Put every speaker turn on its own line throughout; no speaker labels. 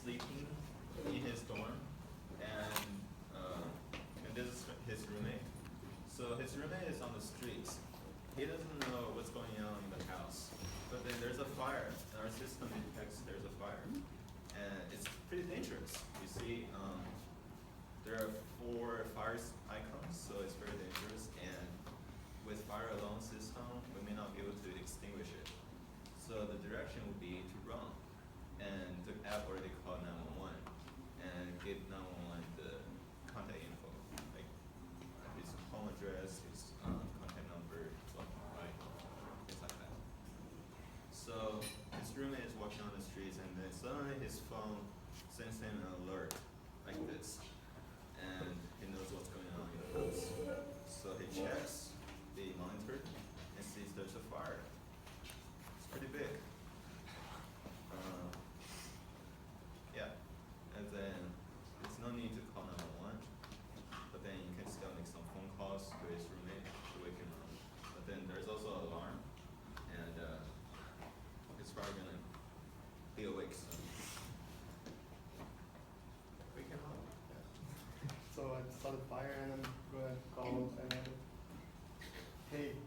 sleeping in his dorm, and this is his roommate. So his roommate is on the streets. He doesn't know what's going on in the house. But then there's a fire, and our system detects there's a fire. And it's pretty dangerous. You see, there are 4 fire icons, so it's very dangerous. And with fire alarm system, we may not be able to extinguish it. So the direction would be to run. And the app already called 911 and give 911 the contact info, like his home address, his contact number, right, things like that. So his roommate is walking on the streets, and then suddenly his phone sends him an alert like this, and he knows what's going on in the house. So he checks the monitor and sees there's a fire. It's pretty big. Yeah, and then there's no need to call 911, but then you can still make some phone calls to his roommate to wake him up. But then there's also an alarm, and it's probably gonna be awake soon. Wake him up. Yeah.
So I started fire and then go ahead and call and then, hey,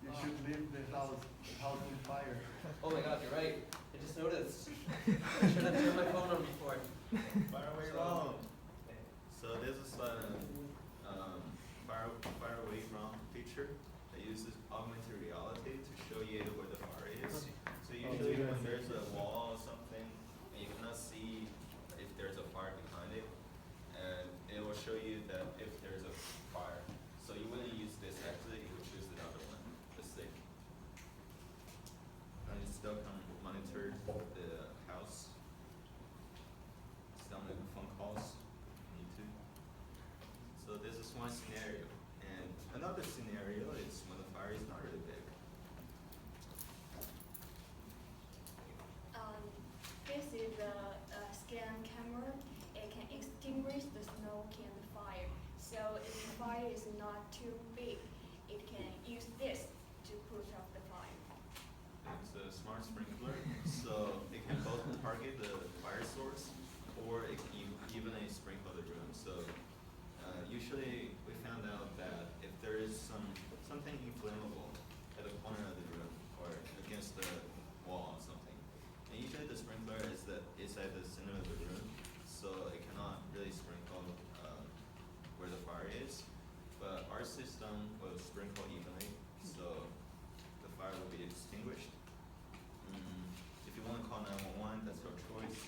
you should leave the house on fire.
Oh my god, you're right. I just noticed. I should have turned my phone on before.
Fireaway wrong. So this is a Fireaway wrong feature that uses augmented reality to show you where the fire is. So usually when there's a wall or something and you cannot see if there's a fire behind it, and it will show you that if there's a fire. So you wouldn't use this exit, you would choose the other one, the stick. And you still can monitor the house. Still make phone calls if you need to. So this is one scenario. And another scenario is when the fire is not really big.
This is a scan camera. It can extinguish the smoke and the fire. So if the fire is not too big, it can use this to push off the fire.
It's a smart sprinkler, so it can both target the fire source, or it can evenly sprinkle the room. So usually we found out that if there is something inflammable at the corner of the room or against the wall or something, and usually the sprinkler is at the center of the room, so it cannot really sprinkle where the fire is. But our system will sprinkle evenly, so the fire will be extinguished. If you want to call 911, that's your choice,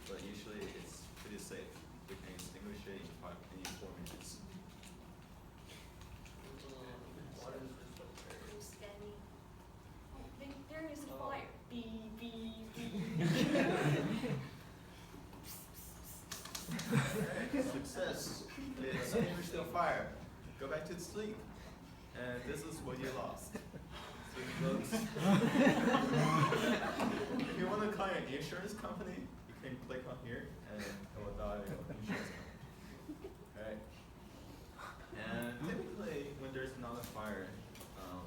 but usually it's pretty safe. We can extinguish it in 4 minutes.
Who's standing? Oh, there is a fire. Beep, beep, beep.
Success. It extinguished the fire. Go back to sleep. And this is what you lost. So folks, if you want to call your insurance company, you can click on here and it will dial your insurance company. Alright? And typically, when there's not a fire,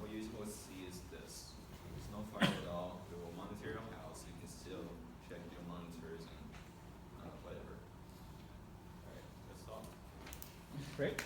what you will see is this. There's no fire at all. We will monitor your house. You can still check your monitors and whatever. Alright, that's all.
Great.